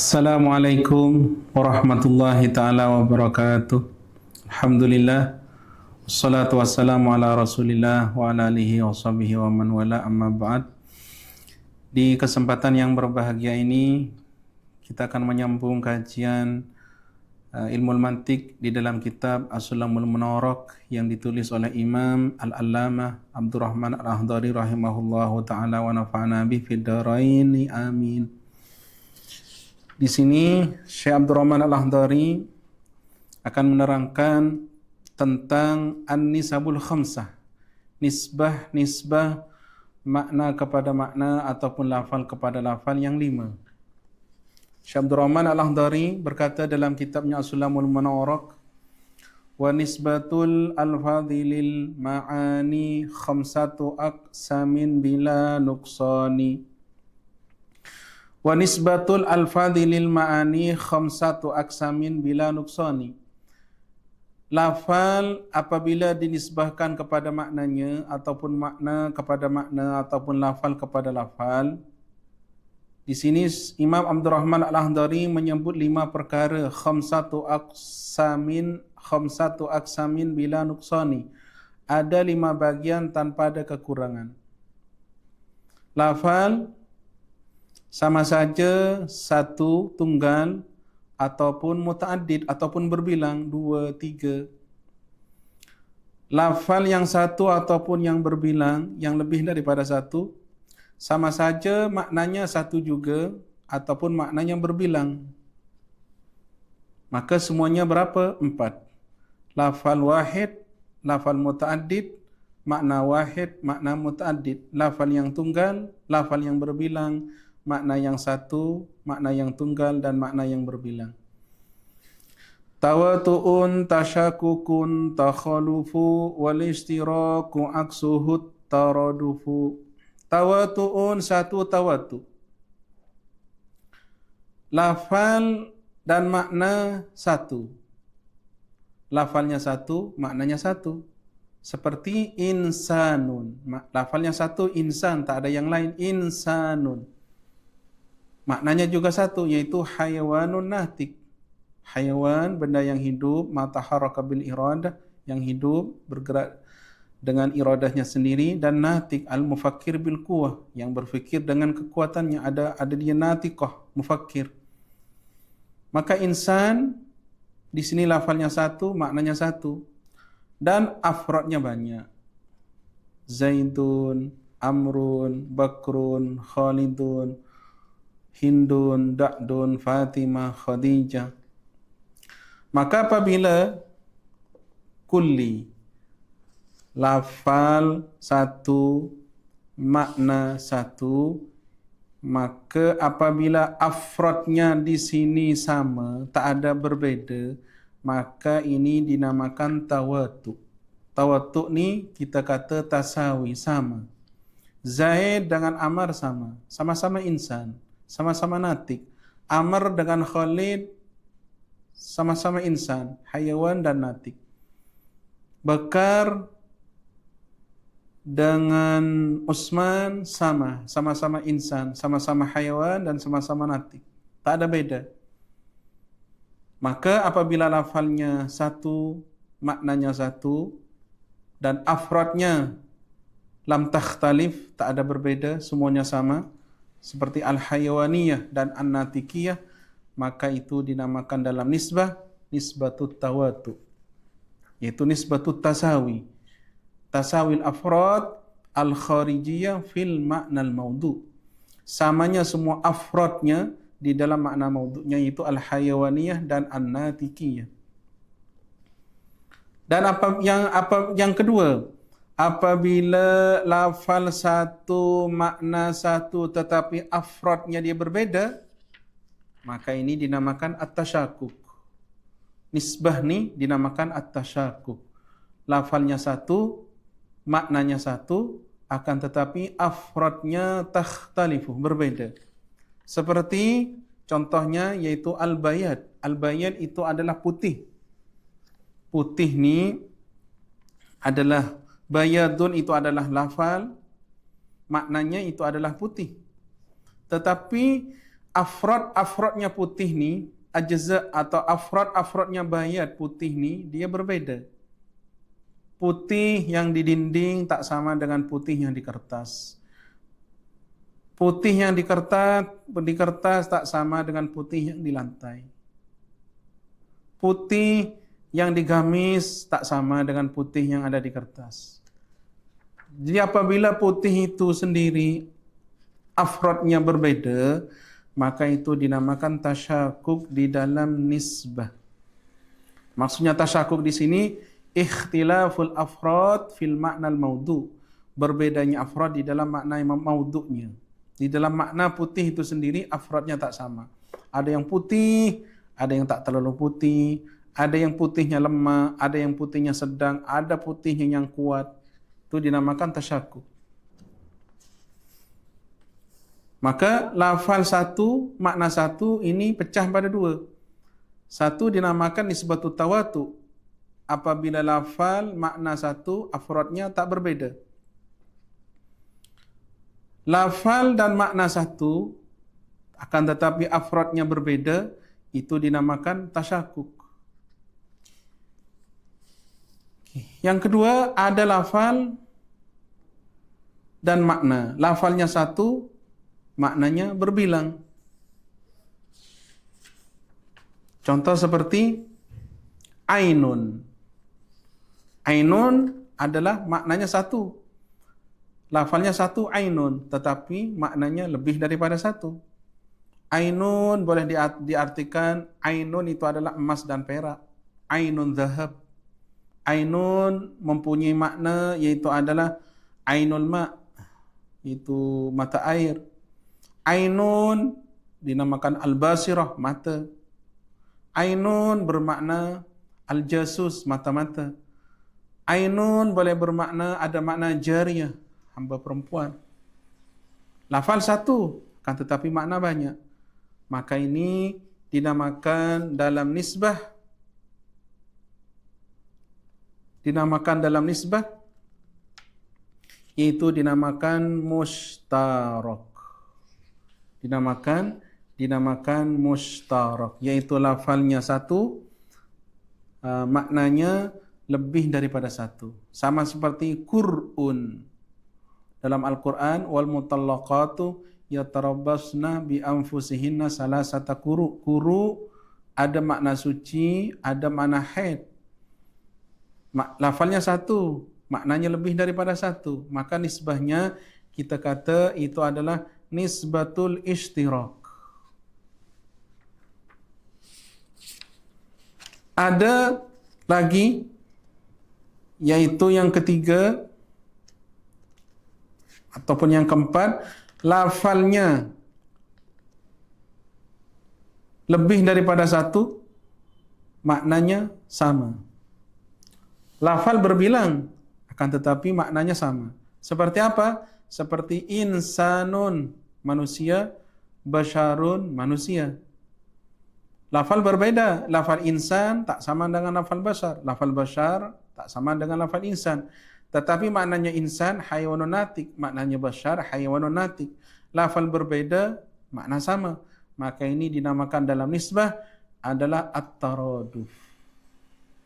Assalamualaikum warahmatullahi ta'ala wabarakatuh. Alhamdulillah. Wassalatu wassalamu ala rasulillah wa ala alihi wa sahbihi wa man wala amma ba'd. Di kesempatan yang berbahagia ini kita akan menyambung kajian ilmu mantik di dalam kitab As-Sulamul Munawwarah yang ditulis oleh Imam Al-Allamah Abdurrahman Al-Akhdari rahimahullahu ta'ala wa nafa'ana bihi fid dharain amin. Di sini Syekh Abdurrahman Al-Akhdari akan menerangkan tentang an-nisabul khamsah, nisbah makna kepada makna ataupun lafal kepada lafal yang 5. Syekh Abdurrahman Al-Akhdari berkata dalam kitabnya As-Sulamul Munawwarah, wa nisbatul al-fadhilil ma'ani khamsatu aqsamin bila nuqsani. Wa nisbatul al-fadhilil ma'ani khamsatu aqsamin bila nuqsani. Lafal apabila dinisbahkan kepada maknanya ataupun makna kepada makna ataupun lafal kepada lafal. Di sini Imam Abdurrahman Al-Akhdari menyebut 5 perkara, khamsatu aqsamin bila nuqsani. Ada 5 bagian tanpa ada kekurangan. Lafal sama saja satu, tunggal, ataupun muta'addid, ataupun berbilang, 2, 3. Lafal yang satu ataupun yang berbilang, yang lebih daripada satu, sama saja maknanya satu juga, ataupun maknanya berbilang. Maka semuanya berapa? 4. Lafal wahid, lafal muta'addid, makna wahid, makna muta'addid. Lafal yang tunggal, lafal yang berbilang, makna yang satu, makna yang tunggal, dan makna yang berbilang. Tawatu'un, tasyakukun, takhalufu, wal istiraku aksuhut taradufu. Tawatu'un, satu tawatu. Lafal dan makna satu. Lafalnya satu, maknanya satu. Seperti insanun. Lafalnya satu, insan, tak ada yang lain. Insanun. Maknanya juga satu, yaitu hayawanun nahtik. Hayawan, benda yang hidup, mataharaka bil iradah, yang hidup, bergerak dengan iradahnya sendiri, dan nahtik, al-mufakkir bil quwah, yang berfikir dengan kekuatannya, ada dia natiqah, mufakkir. Maka insan, di sini lafalnya satu, maknanya satu. Dan afrodnya banyak. Zaidun, Amrun, Bakrun, Khalidun, Hindun, Da'dun, Fatimah, Khadijah. Maka apabila kulli, lafal satu, makna satu, maka apabila afrodnya di sini sama, tak ada berbeda, maka ini dinamakan tawatu. Tawatu ni kita kata tasawi, sama. Zaid dengan Amar sama, sama-sama insan, sama-sama natik. Amr dengan Khalid sama-sama insan, hayawan dan natik. Bakar dengan Utsman sama-sama insan, sama-sama hayawan dan sama-sama natik. Tak ada beda. Maka apabila lafalnya satu, maknanya satu, dan afrodnya lam takhtalif, tak ada berbeda, semuanya sama, seperti al-hayawaniyah dan an-natikiyah, maka itu dinamakan dalam nisbatut tawatu, yaitu nisbatut tasawi. Tasawil afrad al-kharijiyah fil makna al-maudu. Samanya semua afrodnya di dalam makna maudu'nya, yaitu al-hayawaniyah dan an-natikiyah. Dan yang kedua, apabila lafal satu, makna satu, tetapi afrodnya dia berbeda, maka ini dinamakan at-tasyakuk. Nisbah ni dinamakan at-tasyakuk. Lafalnya satu, maknanya satu, akan tetapi afrodnya takhtalifu, berbeda. Seperti contohnya yaitu al-bayad. Al-bayad itu adalah putih. Putih ni adalah, bayadun itu adalah lafal, maknanya itu adalah putih. Tetapi afrodnya putih ni, ajza atau afrodnya bayat putih ni, dia berbeda. Putih yang di dinding tak sama dengan putih yang di kertas. Putih yang di kertas tak sama dengan putih yang di lantai. Putih yang di gamis tak sama dengan putih yang ada di kertas. Jadi apabila putih itu sendiri afrodnya berbeda, maka itu dinamakan tasyakuk di dalam nisbah. Maksudnya tasyakuk di sini ikhtilaful afrad fil makna al-maudu'. Berbedanya afrad di dalam makna maudu'nya. Di dalam makna putih itu sendiri afrodnya tak sama. Ada yang putih, ada yang tak terlalu putih, ada yang putihnya lemah, ada yang putihnya sedang, ada putihnya yang kuat. Itu dinamakan tasyakuk. Maka lafal satu, makna satu ini pecah pada dua. Satu dinamakan nisbatut tawatu. Apabila lafal makna satu, afrodnya tak berbeda. Lafal dan makna satu, akan tetapi afrodnya berbeda, itu dinamakan tasyakuk. Yang kedua, ada lafal dan makna. Lafalnya satu, maknanya berbilang. Contoh seperti ainun. Ainun adalah maknanya satu. Lafalnya satu ainun, tetapi maknanya lebih daripada satu. Ainun boleh diartikan ainun itu adalah emas dan perak. Ainun zahab. Ainun mempunyai makna yaitu adalah ainul ma', itu mata air. Ainun dinamakan al-basirah, mata. Ainun bermakna al-jasus, mata-mata. Ainun boleh bermakna, ada makna jariyah, hamba perempuan. Lafal satu, kan tetapi makna banyak. Maka ini dinamakan dalam nisbah, yaitu dinamakan mushtarak. Dinamakan mushtarak, yaitu lafalnya satu, maknanya lebih daripada satu. Sama seperti Qur'un. Dalam Al-Quran, wal mutallaqatu yatarabbasna bi anfusihinna salasata quru. Quru ada makna suci, ada makna haid. Lafalnya satu, maknanya lebih daripada satu. Maka nisbahnya kita kata itu adalah nisbatul ishtirak. Ada lagi, yaitu yang ketiga ataupun yang keempat, lafalnya lebih daripada satu, maknanya sama. Lafal berbilang, akan tetapi maknanya sama. Seperti apa? Seperti insanun, manusia, basyarun, manusia. Lafal berbeda. Lafal insan tak sama dengan lafal basyar. Lafal basyar tak sama dengan lafal insan. Tetapi maknanya insan, hayawanun natik. Maknanya basyar, hayawanun natik. Lafal berbeda, makna sama. Maka ini dinamakan dalam nisbah adalah at-taraduf.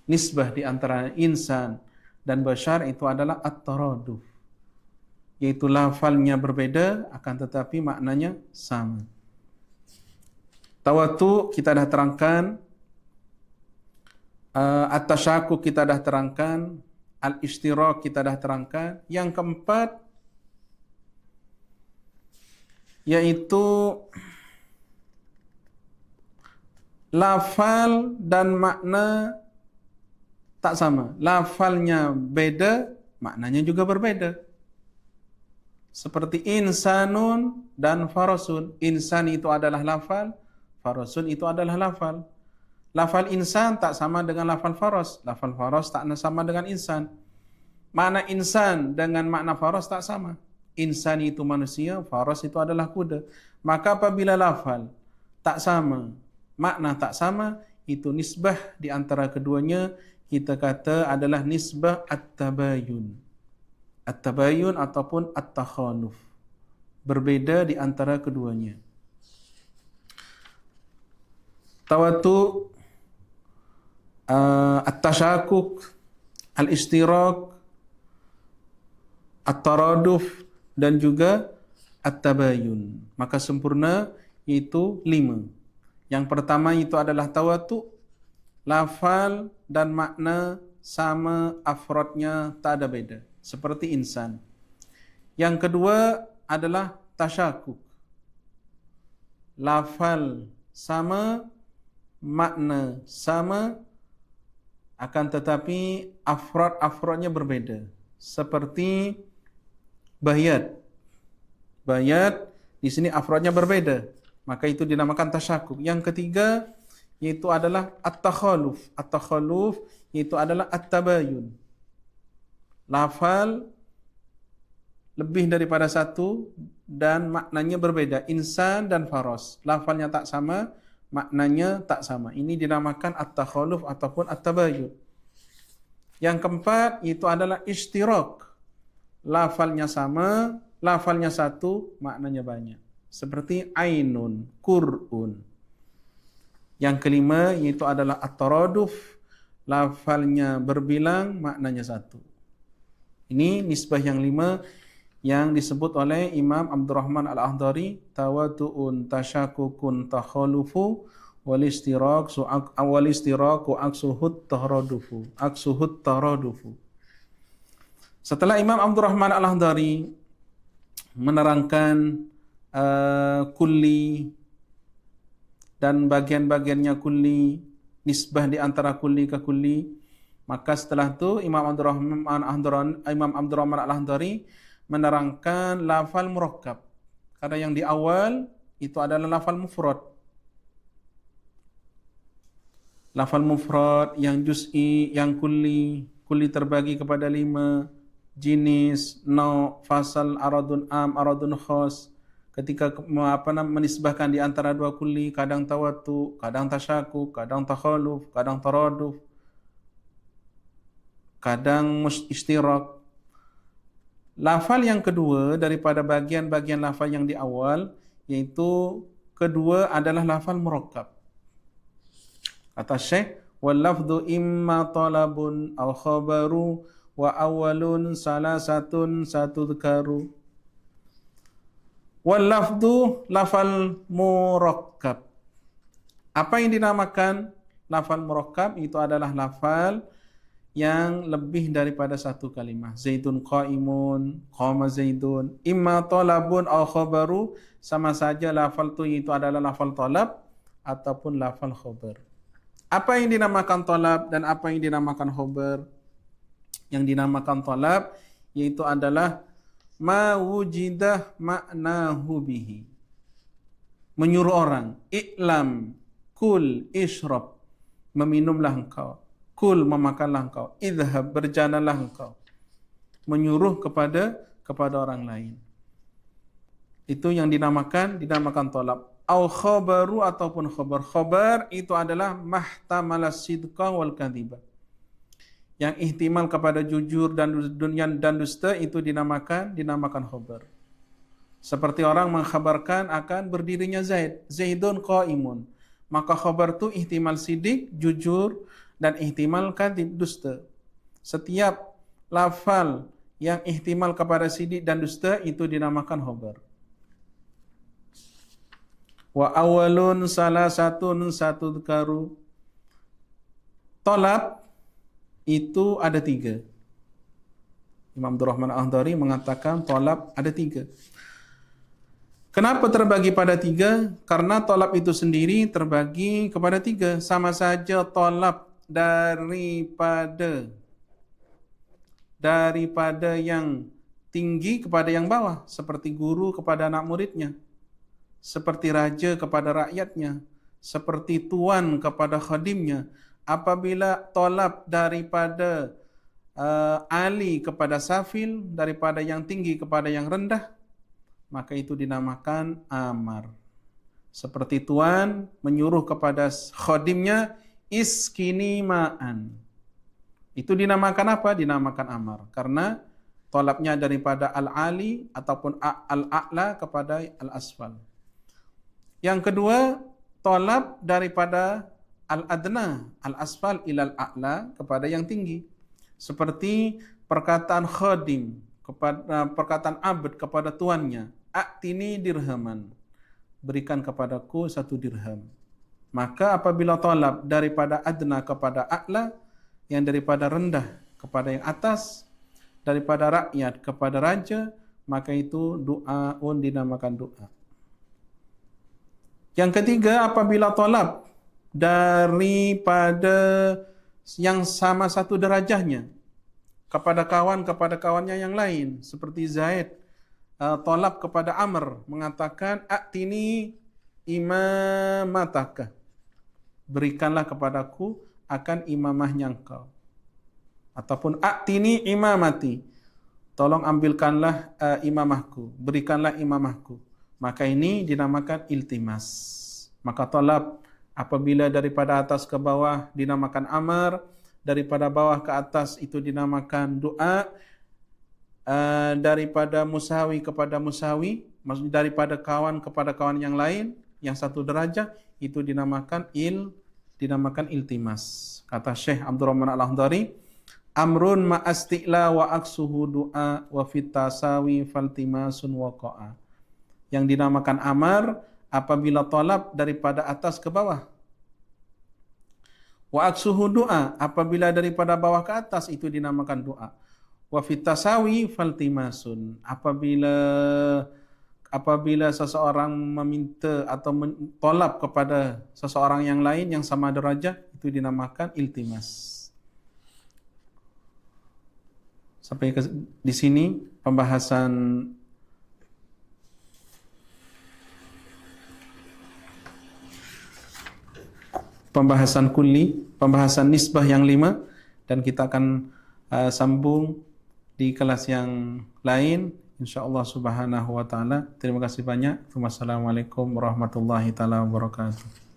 Nisbah di antara insan dan basyar itu adalah at-taraduf. Yaitu lafalnya berbeda, akan tetapi maknanya sama. Tawatu kita dah terangkan, at-tasyakuk kita dah terangkan, al-ishtirak kita dah terangkan. Yang keempat yaitu lafal dan makna tak sama. Lafalnya beda, maknanya juga berbeda. Seperti insanun dan farasun. Insan itu adalah lafal, farasun itu adalah lafal. Lafal insan tak sama dengan lafal faras. Lafal faras tak sama dengan insan. Makna insan dengan makna faras tak sama. Insan itu manusia, faras itu adalah kuda. Maka apabila lafal tak sama, makna tak sama, itu nisbah di antara keduanya kita kata adalah nisbah at-tabayun. At-tabayun ataupun at-takhaluf. Berbeda di antara keduanya. tawatu, at-tasyakuk, al-ishtirak, at-taraduf, dan juga at-tabayun. Maka sempurna itu 5. Yang pertama itu adalah tawatu, lafal dan makna sama, afrodnya tak ada beda, seperti insan. Yang kedua adalah tasyakuk, lafal sama, makna sama, akan tetapi afrodnya berbeda, seperti bayat. Bayat di sini afrodnya berbeda, maka itu dinamakan tasyakuk. Yang ketiga yaitu adalah at-takhaluf. At-takhaluf yaitu adalah at-tabayun. Lafal lebih daripada satu dan maknanya berbeda. Insan dan faros, lafalnya tak sama, maknanya tak sama. Ini dinamakan at-takhaluf ataupun at-tabayun. Yang keempat itu adalah ishtirak. Lafalnya sama, lafalnya satu, maknanya banyak. Seperti ainun, qur'un. Yang kelima yaitu adalah at-taraduf. Lafalnya berbilang, maknanya satu. Ini nisbah yang 5 yang disebut oleh Imam Abdurrahman Al-Akhdari, tawatu'un tasyakukun takhalufu walistiraku aksuhut taradufu. Setelah Imam Abdurrahman Al-Akhdari menerangkan kulli dan bagian-bagiannya kulli, nisbah di antara kulli ke kulli, maka setelah itu Imam Abdurrahman Al-Akhdari menerangkan lafal murakkab. Karena yang di awal itu adalah lafal mufrad. Lafal mufrad yang juz'i, yang kulli terbagi kepada 5 jenis, fasal, aradun am, aradun khas. Ketika menisbahkan di antara 2 kulli, kadang tawatu, kadang tasyakuk, kadang takhaluf, kadang taraduf, kadang ishtirak. Lafal yang kedua daripada bagian-bagian lafal yang di awal, yaitu kedua adalah lafal murakkab. Kata Syekh, wal lafdhu imma talabun aw khabaru wa awwalun salasatun satudkaru. Wal lafdhu lafal murakkab. Apa yang dinamakan lafal murakkab? Itu adalah lafal yang lebih daripada satu kalimah. Zaidun qaimun, qama zaidun. Imma talabun aw khabaru, sama saja lafal itu adalah lafal talab ataupun lafal khabar. Apa yang dinamakan talab dan apa yang dinamakan khabar? Yang dinamakan talab yaitu adalah ma wujidah ma'nahu bihi. Menyuruh orang, i'lam, kul, ishrab, meminumlah engkau. Kul, memakanlah engkau. Idhab, berjalanlah engkau. Menyuruh kepada orang lain. Itu yang dinamakan talab. Au khabaru ataupun khabar. Khabar itu adalah mahtamala sidqa wal kadhiba. Yang ihtimal kepada jujur dan dusta itu dinamakan khabar. Seperti orang mengkhabarkan akan berdirinya Zaid. Zaidun qaimun. Maka khabar itu ihtimal sidik, jujur, dan ihtimal kadhib, dusta. Setiap lafal yang ihtimal kepada sidik dan dusta itu dinamakan khabar. Wa awalun salasatun satudkaru. Talab itu ada 3. Imam Abdurrahman Al-Akhdari mengatakan talab ada 3. Kenapa terbagi pada 3? Karena talab itu sendiri terbagi kepada 3. Sama saja talab daripada yang tinggi kepada yang bawah, seperti guru kepada anak muridnya, seperti raja kepada rakyatnya, seperti tuan kepada khadimnya. Apabila talab daripada ali kepada safil, daripada yang tinggi kepada yang rendah, maka itu dinamakan amar. Seperti tuan menyuruh kepada khadimnya, iskini ma'an. Itu dinamakan apa? Dinamakan amar. Karena talabnya daripada al-ali ataupun al-a'la kepada al-asfal. Yang kedua, talab daripada al-adna, al-asfal ilal a'la, kepada yang tinggi. Seperti perkataan khadim, kepada perkataan abd kepada tuannya, a'tini dirhaman, berikan kepadaku 1 dirham. Maka apabila talab daripada adna kepada a'la, yang daripada rendah kepada yang atas, daripada rakyat kepada raja, maka itu doaun dinamakan doa. Yang ketiga, apabila talab daripada yang sama satu derajahnya kepada kawannya yang lain, seperti Zaid talab kepada Amr, mengatakan a'tini imamataka, berikanlah kepadaku akan imamahnya engkau. Ataupun a'tini imamati, tolong ambilkanlah imamahku, berikanlah imamahku. Maka ini dinamakan iltimas. Maka talab apabila daripada atas ke bawah dinamakan amar, daripada bawah ke atas itu dinamakan doa, daripada musawi kepada musawi, maksudnya daripada kawan kepada kawan yang lain yang satu derajah, itu dinamakan iltimas. Kata Syekh Abdurrahman Al-Akhdari, amrun ma'asti'la wa aksuhu du'a wa fitasawi faltimasun waqa'a. Yang dinamakan amar apabila talab daripada atas ke bawah. Wa aksuhu du'a, apabila daripada bawah ke atas itu dinamakan doa. Wa fitasawi faltimasun, apabila seseorang meminta atau tolab kepada seseorang yang lain yang sama derajat, itu dinamakan iltimas. Sampai di sini pembahasan kulli, pembahasan nisbah yang 5, dan kita akan sambung di kelas yang lain insyaallah subhanahu wa taala. Terima kasih banyak. Wassalamualaikum warahmatullahi taala wabarakatuh.